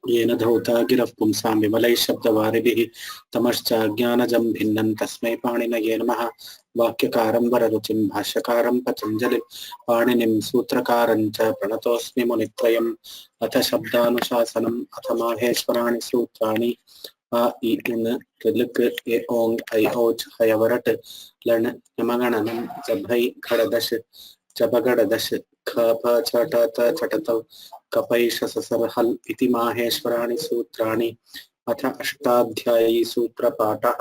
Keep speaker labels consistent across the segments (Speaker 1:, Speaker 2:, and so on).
Speaker 1: येन धौता गिरः पुंसां विमलैः शब्दवारिभिः तमश्चाज्ञानजं भिन्नं तस्मै पाणिनये नमः। वाक्यकारं वररुचिं भाष्यकारं पतञ्जलिं पाणिनिं सूत्रकारं च प्रणतोऽस्मि मुनित्रयम्। अथ शब्दानुशासनम् अथ माहेश्वराणि सूत्राणि अ इ उन् ऋलृक् ए ओङ् ऐ औच् हयवरट् लण् यमगणनं जभै खडदश जबगडदश ख प छ ट त चटत कपैष ससर हल् इति माहेश्वराणि सूत्राणि। अथ अष्टाध्यायी सूत्रपाठः।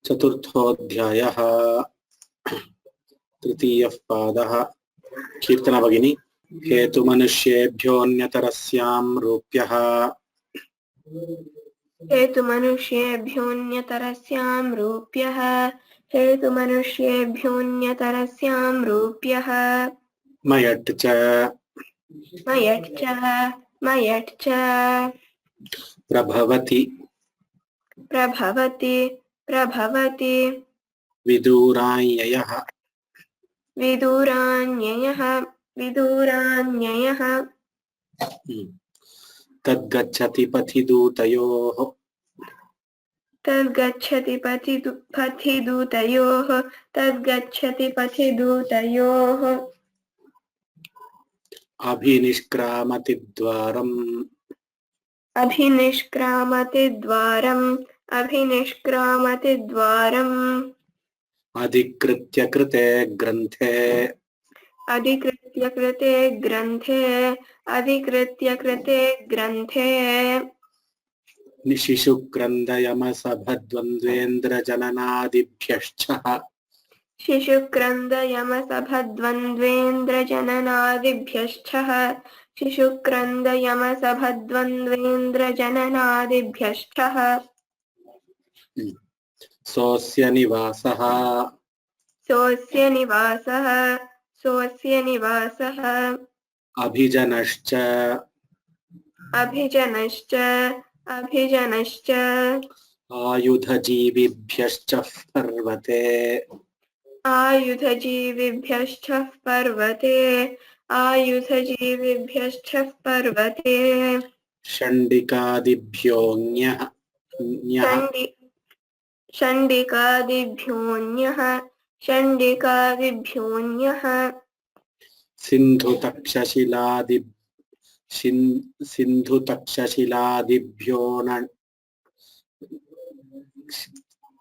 Speaker 1: चतुर्थोऽध्यायः। तृतीयः पादः। कीर्तना भगिनी। हेतुमनुष्येभ्योऽन्यतरस्यां रूप्यः
Speaker 2: हेतुमनुष्येभ्योऽन्यतरस्यां रूप्यः हेतुमनुष्येभ्योऽन्यतरस्यां रूप्यः
Speaker 1: मयट् च
Speaker 2: मयट् च
Speaker 1: प्रभवति
Speaker 2: प्रभवति
Speaker 1: विदूराययः
Speaker 2: विदूरान्ययः
Speaker 1: तद्गच्छति पथिदूतयोः
Speaker 2: तद्गच्छति पथिदूतयोः
Speaker 1: अभिनिष्क्रामति द्वारम्
Speaker 2: अभिनिष्क्रामति द्वारम्
Speaker 1: अधिकृत्य कृते
Speaker 2: ग्रन्थे
Speaker 1: शिशुक्रन्दयमसभद्वन्द्वेन्द्रजननादिभ्यश्च सोऽस्य निवासः अभिजनश्च आयुधजीविभ्यश्च पर्वते षण्डिकादिभ्योऽन्यः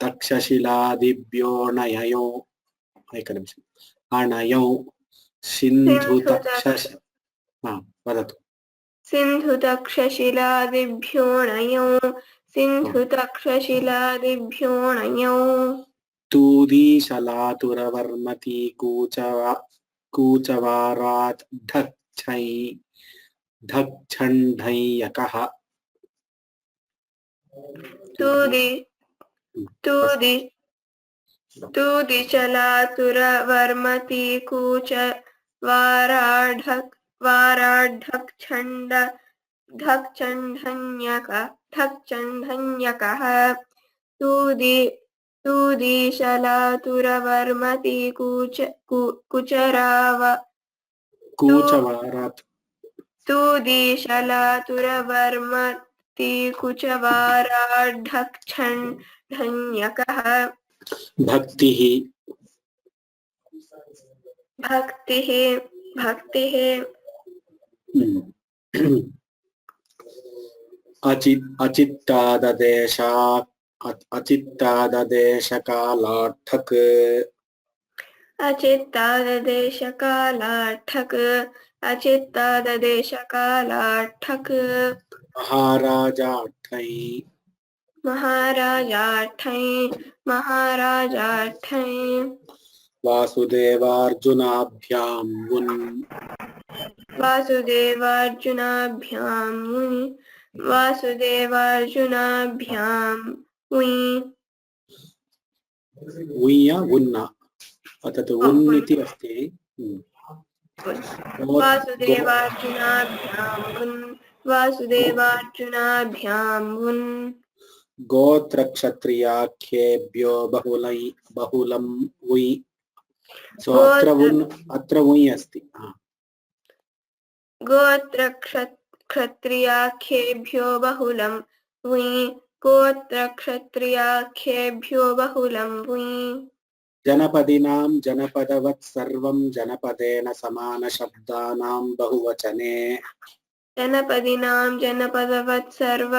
Speaker 1: तक्षशिलादिभ्यो अणयौ वदतु
Speaker 2: सिन्धुतक्षशिलादिभ्योऽणयौ
Speaker 1: तूदीशलातुरवर्मती कूचवारात् ढक्छण्ढय्यकः
Speaker 2: तूदिशलातुरवर्मती कूचवाराढक्छण्ढन्यकः तूदिशलातुरवर्मती कुचवाराढक्छण्ढन्यकः
Speaker 1: भक्तिः अचित्ताददेशकालार्थक्
Speaker 2: महाराजाठै
Speaker 1: वासुदेवार्जुनाभ्यां उन्न तत् उन् इति अस्ति
Speaker 2: वासुदेवार्जुनाभ्यां
Speaker 1: गोत्रक्षत्रियाख्येभ्यो बहुलं उय् अत्र उय् अस्ति
Speaker 2: क्षत्रियाख्येभ्यो बहुलं वुञ् कोऽत्र क्षत्रियाख्येभ्यो बहुलं वुञ्
Speaker 1: जनपदिनां जनपदवत् सर्वं जनपदेन समानशब्दानां बहुवचने
Speaker 2: जनपदिनां जनपदवत् सर्व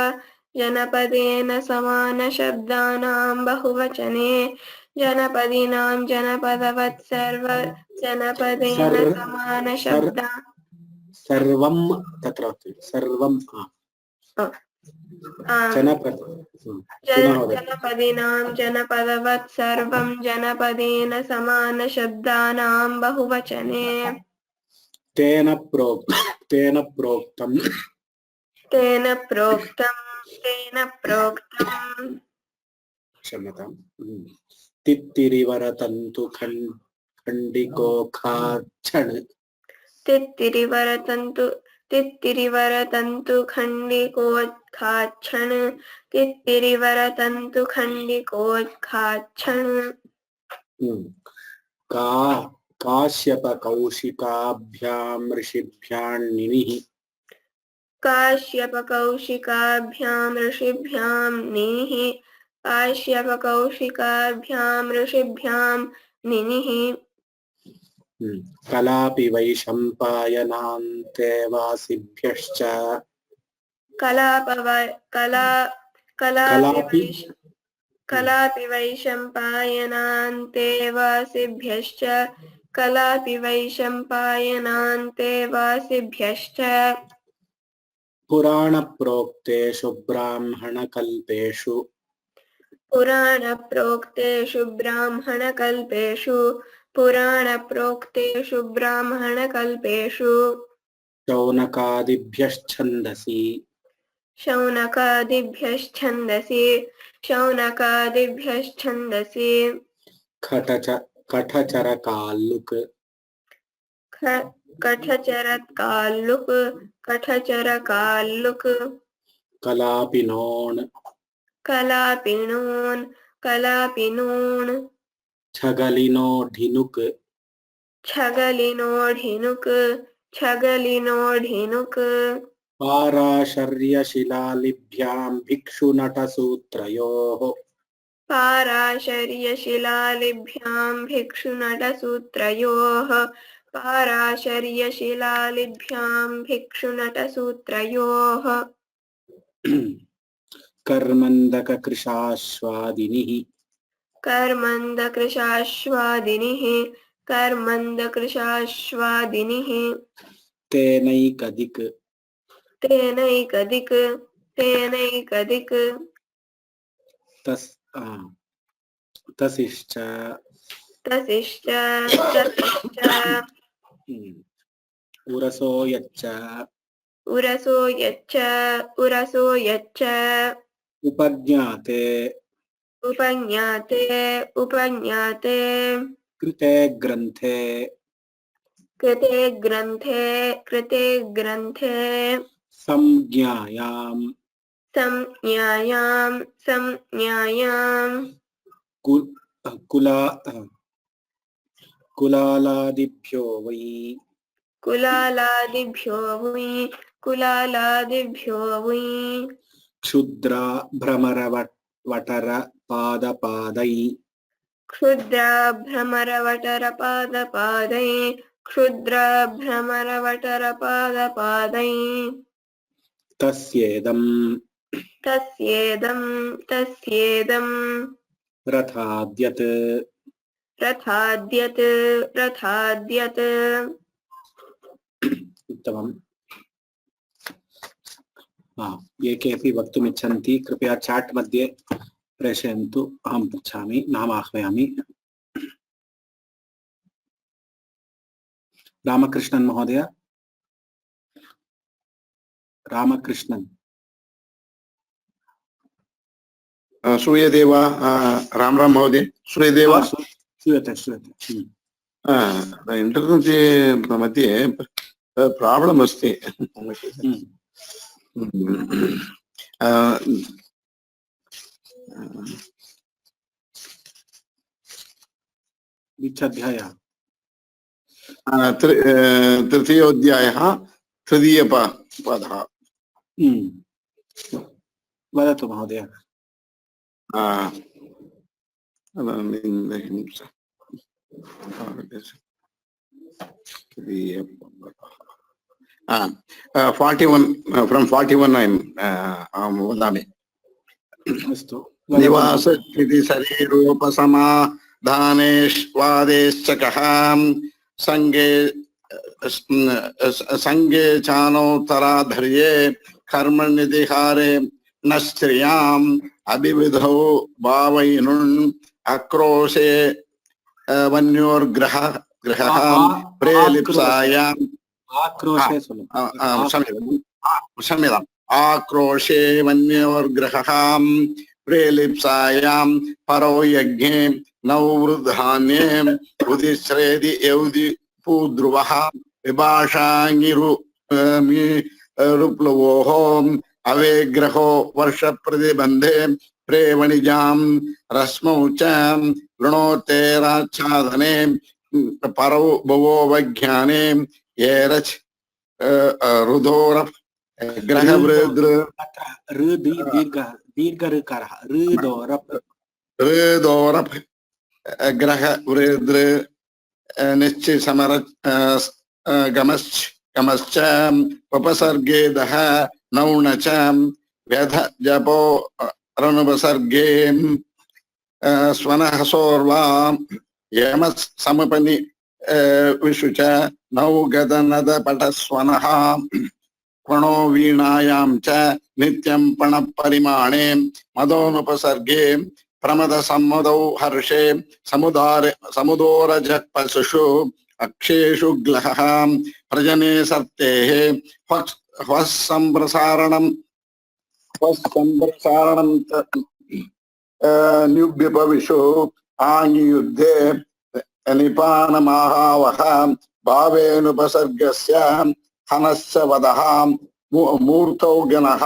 Speaker 2: जनपदेन समानशब्दानां बहुवचने जनपदिनां जनपदवत् सर्व जनपदेन समानशब्दा
Speaker 1: सर्वं तत्र सर्वं जनपद पुनः वदतु।
Speaker 2: जनपदिनां जनपदवत् सर्वं जनपदेन समानशब्दानां बहुवचने
Speaker 1: तेन प्रोक्तं
Speaker 2: तेन प्रोक्तं
Speaker 1: क्षम्यतां तित्तिरिवरतन्तु खण्डिको खाच्छन्
Speaker 2: तित्तिरिवरतन्तु खण्डिकोत्खाच्छन् तित्तिरिवरतन्तु खण्डिकोत्खाच्छन्
Speaker 1: काश्यपकौशिकाभ्यां ऋषिभ्यान्निनिः
Speaker 2: काश्यपकौशिकाभ्यां ऋषिभ्यां निनिः काश्यपकौशिकाभ्यां ऋषिभ्यां निनिः
Speaker 1: कलापि वैशम्पायनान्तेवासिभ्यश्च
Speaker 2: कलापि वैशम्पायनान्तेवासिभ्यश्च कलापि वैशम्पायनान्तेवासिभ्यश्च
Speaker 1: पुराणप्रोक्तेषु ब्राह्मणकल्पेषु
Speaker 2: पुराणप्रोक्तेषु ब्राह्मणकल्पेषु शौनकादिभ्यश्छन्दसि
Speaker 1: कठचरकाल्लुक्
Speaker 2: कठचरकाल्लुक्
Speaker 1: कलापिनोन् छगलिनोढिनुक्
Speaker 2: छगलिनोढिनुक्
Speaker 1: पाराशर्यशिलालिभ्यां भिक्षुनटसूत्रयोः
Speaker 2: कर्मन्दकृशाश्वादिनिः
Speaker 1: तेनैकदिक् तसिश्च उरसो यच्च उपज्ञाते कृते ग्रन्थे संज्ञायां कुलालादिभ्यो वै क्षुद्रा भ्रमरवटरपादपादै तस्येदं रथाद्यत् उत्तमम्। ये केऽपि वक्तुमिच्छन्ति कृपया चाट् मध्ये प्रेषयन्तु, अहं पृच्छामि, नाम आह्वयामि। रामकृष्णन् महोदय, रामकृष्णन्
Speaker 3: श्रूयते वा? राम राम महोदय, श्रूयते वा?
Speaker 1: श्रूयते।
Speaker 3: इंटर्नेट् मध्ये प्राब्लम् अस्ति।
Speaker 1: अध्यायः
Speaker 3: तृतीयोऽध्यायः तृतीयपदः
Speaker 1: वदतु महोदय।
Speaker 3: फ्रॉम 41 वदामि।
Speaker 1: अस्तु
Speaker 3: निवास इति शरीरोपसमाधानेष्वादेश्चकः संगे संगे चानोत्तराधर्ये कर्मनिधिहारे न स्त्रियाम् अभिविधौ भावैनुन् आक्रोशे वन्योर्ग्रह ग्रहः प्रेलिप्सायाम्
Speaker 1: आक्रोशे
Speaker 3: क्षम्यताम् आक्रोशे वन्योर्ग्रहः प्रेलिप्सायां परो यज्ञे नववृद्धान्ये उदिश्रेदि यौदि पूद्रुवः विभाषाङ्गिरुप्लवोः अवेग्रहो वर्षप्रतिबन्धे प्रेवणिजां रश्मौ च लुणोतेराच्छादने परौ भवोवज्ञाने येरच रुदोर ग्रहवृद्र
Speaker 1: दीर्घ
Speaker 3: ऋदोरप ग्रहवृद्र निश्चय समर गमश्च उपसर्गे दह नौण च व्यध जपो रनुपसर्गे स्वनः सोर्वा यम समपनि विशुच नौ गदनद पटस्वनः पणो वीणायां च नित्यं पणपरिमाणे मदोनुपसर्गे प्रमद सम्मदौ हर्षे समुदोरजपशुषु अक्षेषु ग्लहः प्रजने सर्तेः ह्वस्सम्प्रसारणं न्युभ्युपविशु आङ्गियुद्धे निपानमाहावः भावेनुपसर्गस्य हनस्य वदः मूर्तौ गणः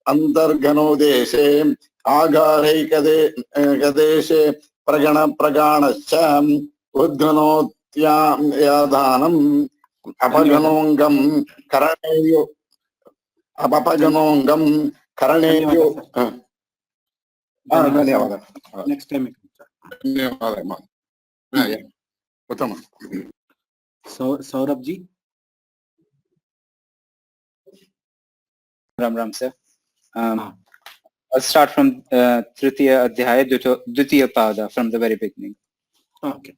Speaker 3: अंतर्गनो देशे आगारैकदेशे प्रगाणश्च उद्गनोत्यादानम् अपगनोऽङ्गं करणेयो अपगनोऽङ्गं करणेयो। धन्यवादः।
Speaker 1: नेक्स्ट टाइम
Speaker 3: धन्यवादः। उत्तम।
Speaker 1: सौरभ जी।
Speaker 4: राम राम सर। I'll start from Tritiya Adhyaya, Dvitiya Pada, from the very beginning.
Speaker 1: Okay.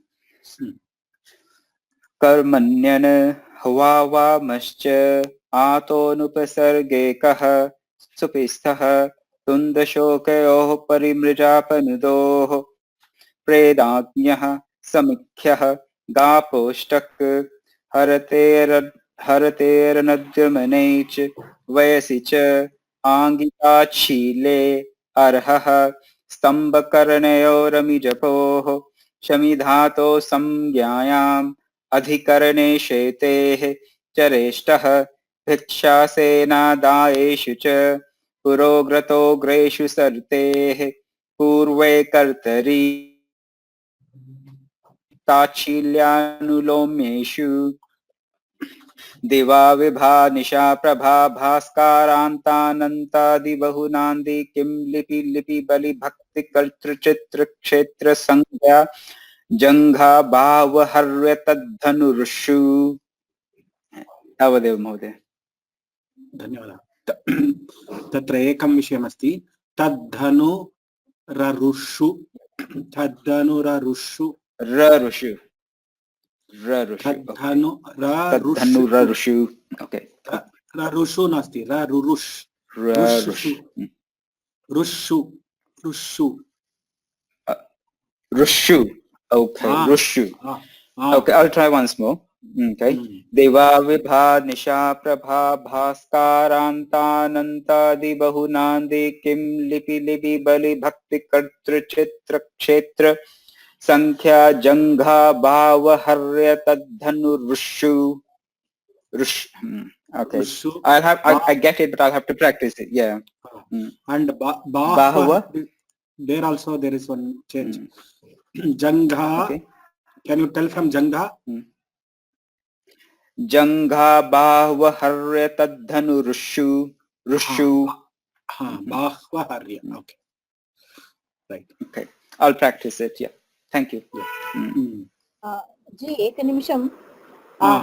Speaker 4: Karmanyan havamascha atonupasarge kah supistah tundashokayoh parimrijapanudoh predajñah samikhyah gaposhtak harateranadyamanech vayasi आंगिकाच्छीले अर्हः स्तंभकर्णयोरमिजपोः शमिधातो संज्ञायाम् अधिकरणे शेतेः चरेष्टः भिक्षासेनादायेषु च पुरोग्रतोग्रेषु सर्तेः पूर्वे कर्तरि ताच्छील्यानुलोम्येषु दिवा विभा निशा प्रभा भास्कारान्तानन्तादि बहुनान्दी किं लिपि लिपि बलि भक्ति कर्तृ चित्र क्षेत्र संज्ञा जंघा भाव हर्य तद्धनुरुषु। तावदेव महोदय।
Speaker 1: धन्यवादः। तत्र एकं विषयमस्ति, तद्धनुररुषु तद्धनुररुषु
Speaker 4: ररुषु ररुषु ओके
Speaker 1: ररुषु नास्ति ररुरुष रुषु रुषु रुषु
Speaker 4: रुषु ओके रुषु okay I'll try once more. Okay. देवा विभा निशा प्रभा भास्कारान्तानन्तादि बहुनान्दी किं लिपि लिपि बलि भक्ति कर्तृ चित्र क्षेत्र संख्या जंघा भाव हर्य तद्धनुरुषु okay I get it, but I'll have to practice it. Yeah.
Speaker 1: And bahava, there also there is one change. Jangha, okay. Can you tell from jangha?
Speaker 4: जंघा बाह्वहर्य तद्धनुरुषु रुषु.
Speaker 1: बाह्वहर्य. Okay. Right.
Speaker 4: Okay. I'll practice it. Yeah. Thank you.
Speaker 5: जी एकनिमिषं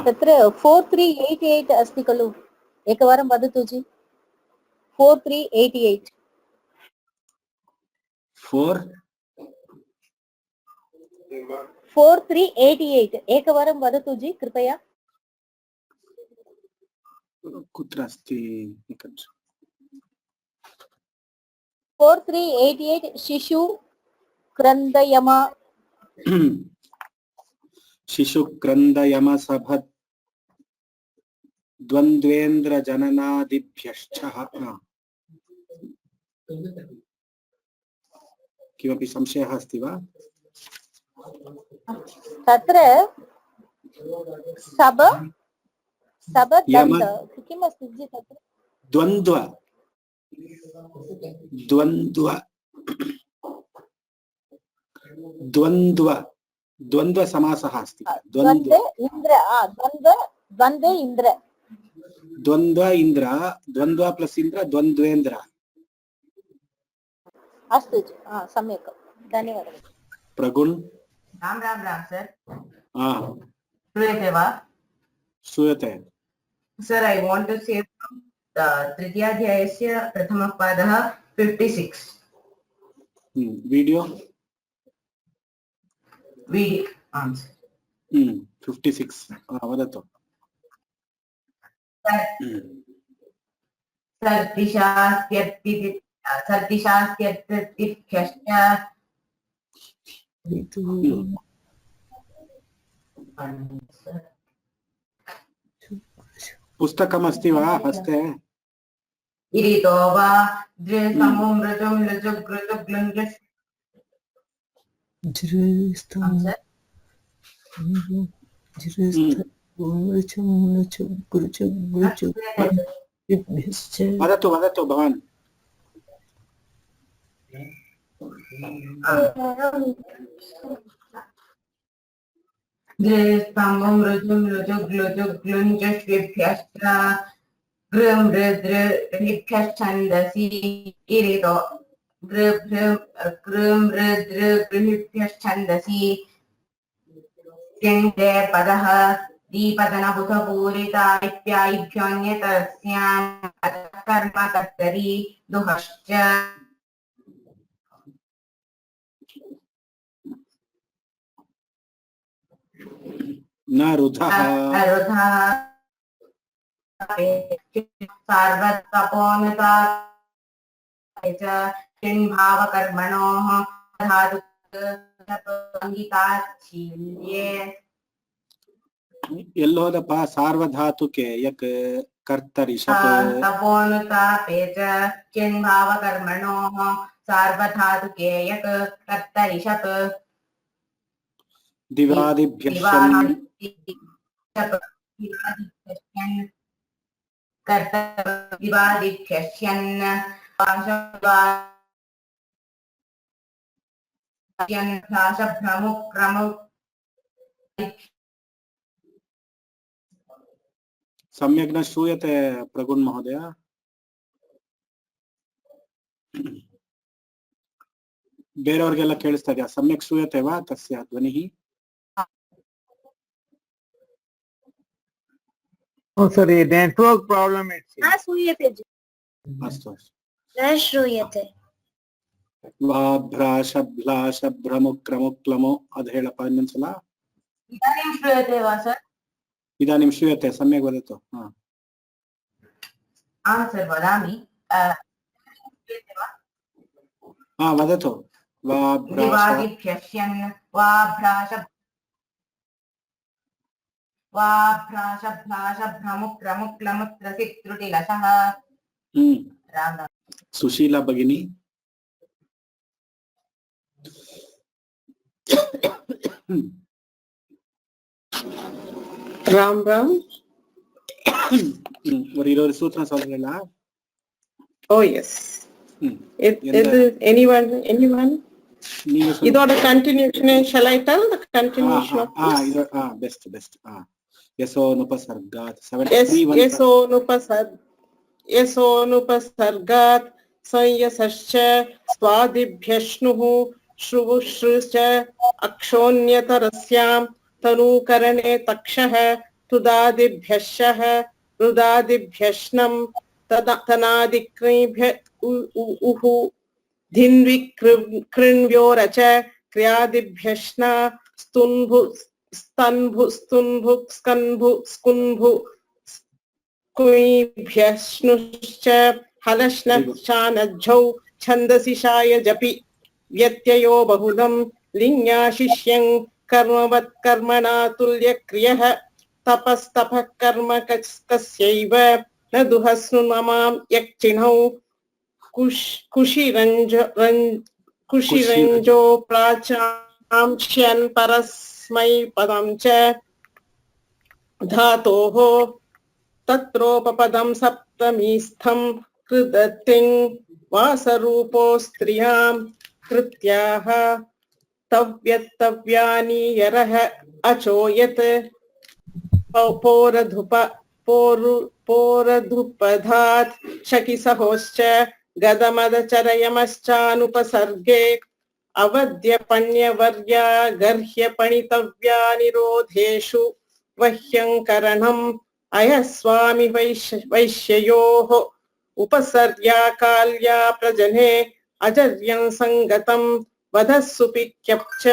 Speaker 5: तत्र 4388 अस्ति खलु, एकवारं वदतु जी. 4388 4388 एकवारं वदतु जी कृपया.
Speaker 1: कुत्र अस्ति?
Speaker 5: 4388 शिशु क्रन्दयम
Speaker 1: शिशुक्रन्दयमसभद् द्वन्द्वेन्द्र जननादिभ्यश्च. किमपि संशयः अस्ति वा?
Speaker 5: तत्र सब दन्त किम् अस्ति जी तत्र?
Speaker 1: द्वन्द्व द्वन्द्व द्वन्द्व द्वन्द्व समासः अस्ति.
Speaker 5: द्वन्द्व इन्द्र द्वन्द्व इन्द्र
Speaker 1: द्वन्द्व इन्द्र द्वन्द्व प्लस इन्द्र द्वन्द्वेन्द्र.
Speaker 5: अस्तु जी, सम्यक्, धन्यवादः.
Speaker 1: प्रगुण.
Speaker 6: राम राम राम सर.
Speaker 1: श्रूयते
Speaker 6: वा?
Speaker 1: श्रूयते.
Speaker 6: सर, I want to say तृतीयाध्यायस्य प्रथमः पादः 56.
Speaker 1: वीडियो
Speaker 6: 56.
Speaker 1: वदतु.
Speaker 6: सर्तिशास्त्यर्थिभ्यश्च
Speaker 1: पुस्तकमस्ति वा हस्ते?
Speaker 6: इरितो वा दृसमो मृजो लृजो ग्रजो ग्लङ्गस्
Speaker 1: वदतु वदतु भवान्.
Speaker 6: दृस्तमो मृजो लृजो ग्लजो ग्लुञ्जश्वेभ्यश्च गृं ऋद्रभ्यश्छन्दसि इरितो गृं ऋद्रभ्यश्छन्दसि त्यङ्गे पदः दीपदनबुधपूरिताभ्याभ्योऽन्यतस्यां कर्म कर्तरि दुहश्च.
Speaker 1: न रुधः
Speaker 6: सार्वतपोनता च भावकर्मणोः धातुकङ्गिकाच्छील्ये.
Speaker 1: ಎಲ್ಲೋದಪ್ಪ? ಸಾರ್ವಧಾತುಕೆ ಯಕ್ ಕರ್ತರಿಷತ್.
Speaker 6: तपोनुतापे च चिन्भावकर्मणोः सार्वधातुके यक् कर्तरिषत्.
Speaker 1: दिवादिभ्यश्चन् सम्यक् न श्रूयते प्रगुण महोदय. ಬೇರೆಯವರಿಗೆಲ್ಲ ಕೇಳಿಸ್ತಾ ಇದೆಯಾ? सम्यक् श्रूयते वा तस्य ध्वनिः?
Speaker 7: sorry, network problem.
Speaker 5: श्रूयते जी.
Speaker 1: अस्तु अस्तु.
Speaker 5: न श्रूयते.
Speaker 1: वाभ्राशभ्लाशभ्रमुक्रमुक्लमो अद ಹೇಳಪ್ಪ ಇನ್ನೊಂದ್ಸಲ.
Speaker 6: इदानीं श्रूयते वा सर?
Speaker 1: इदानीं श्रूयते. सम्यक् वदतु.
Speaker 6: आं सर वदामि.
Speaker 1: वदतु.
Speaker 6: दिवादिभ्यश्यन् वाभ्राशभ्लाशभ्रमुक्रमुक्लमुत्रसित्रुटिलशः. राम राम.
Speaker 1: सुशीला भगिनी.
Speaker 8: राम राम.
Speaker 1: ஒரு சூத்திரம் சொல்றீங்களா?
Speaker 8: Oh yes. Anyone? இதோட continuation, shall I tell the continuation of this?
Speaker 1: best. यशोनुपसर्गात्
Speaker 8: यशोनुपसर्गात् संयसश्च स्वादिभ्यश्नुः श्रुवुश्रुश्च अक्षोन्यतरस्यां तनूकरणे तक्षः तुदादिभ्यश्चः रुदादिभ्यश्नं तनादिक्रीभ्य उहु धिन्विकृण्व्योरच क्रियादिभ्यश्ना स्तुन्भु स्तन्भु स्तुन्भु स्कन्भु स्कुन्भु कुइभ्यश्नुश्च हलश्नश्चानज्झौ छन्दसि शाय जपि व्यत्ययो बहुलं लिङ्गाशिष्यं कर्मवत्कर्मणा तुल्यक्रियः तपस्तपः कर्म कस्यैव न दुहस्नुममां यक्चिणौ कुशिरञ्जो प्राचांश्यन् परस्मै पदं च धातोः तत्रोपपदं सप्तमीस्थं कृदतिं वासरूपो स्त्रियां कृत्याः तव्यत्तव्यानि यरः अचोयत् पोरधुपधात् शकिसहोश्च गदमदचरयमश्चानुपसर्गे अवद्यपण्यवर्या गर्ह्यपणितव्या निरोधेषु वह्यङ्करणम् अयस्वामि वैश्ययोः उपसर्या काल्या प्रजने अजर्यं संगतं वधस्सुपिक्यप्च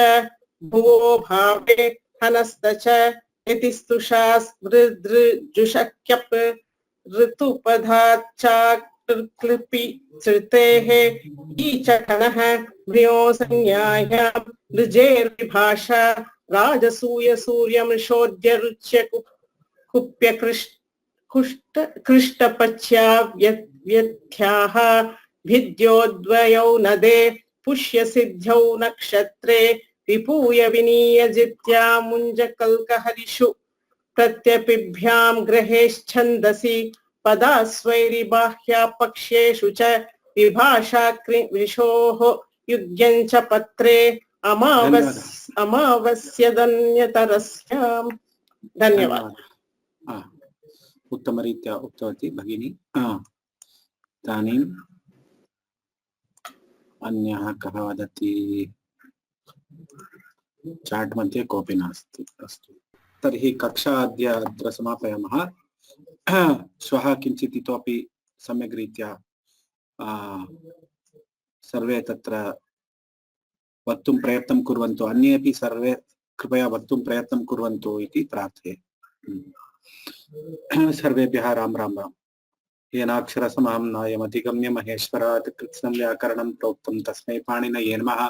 Speaker 8: भुवो भावे हनस्तच इति स्तुषास् वृदृजुषक्यप् ऋतुपधाच्चाक्लिपि श्रुतेः ईचकणः भ्रियो संज्ञायां ऋजेर्विभाषा राजसूय सूर्यमृषोद्य रुच्य कुप्य कृष्टपच्या व्यथ्याः भिद्योद्वयौ नदे पुष्यसिद्ध्यौ नक्षत्रे विपूय विनीय जित्या मुञ्जकल्कहरिषु प्रत्यपिभ्यां ग्रहेश्छन्दसि पदास्वैरिबाह्यापक्ष्येषु च विभाषा वृषोः युग्यं च पत्रे अमावस्यदन्यतरस्याम् धन्यवादः।
Speaker 1: उत्तमरीत्या उक्तवती भगिनी। इदानीम् अन्यः कः वदति? चाट् मध्ये कोऽपि नास्ति। अस्तु, तर्हि कक्षा अद्य अत्र समापयामः। श्वः किञ्चित् इतोपि सम्यक् रीत्या सर्वे तत्र वक्तुं प्रयत्नं कुर्वन्तु, अन्येपि सर्वे कृपया वक्तुं प्रयत्नं कुर्वन्तु इति प्रार्थये। सर्वेभ्यः राम राम राम। येनाक्षरसमां नायमधिगम्य महेश्वरात् कृत्स्नं व्याकरणं प्रोक्तं तस्मै पाणिनये नमः।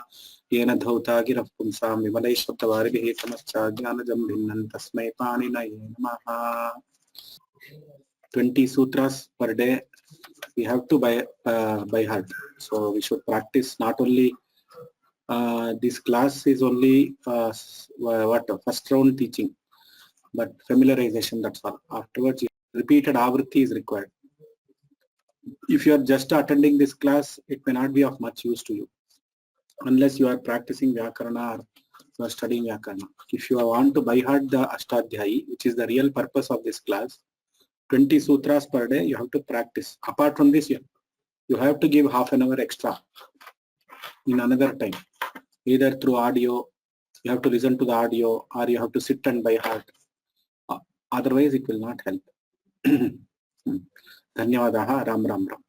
Speaker 1: येन धौता गिरः पुंसां विमलैः शब्दवारिभिः तमश्चाज्ञानजं भिन्नं तस्मै पाणिनये नमः। 20 sutras per day we have to by heart, so we should practice. Not only this class is only first round teaching, but familiarization, that's all. Afterwards repeated avritti is required. If you are just attending this class, it may not be of much use to you unless you are practicing Vyakarana or you are studying Vyakarana. If you want to by heart the Ashtadhyayi, which is the real purpose of this class, 20 sutras per day you have to practice. Apart from this, you have to give half an hour extra in another time, either through audio, you have to listen to the audio, or you have to sit and by heart. Otherwise it will not help. धन्यवादाः। राम राम राम।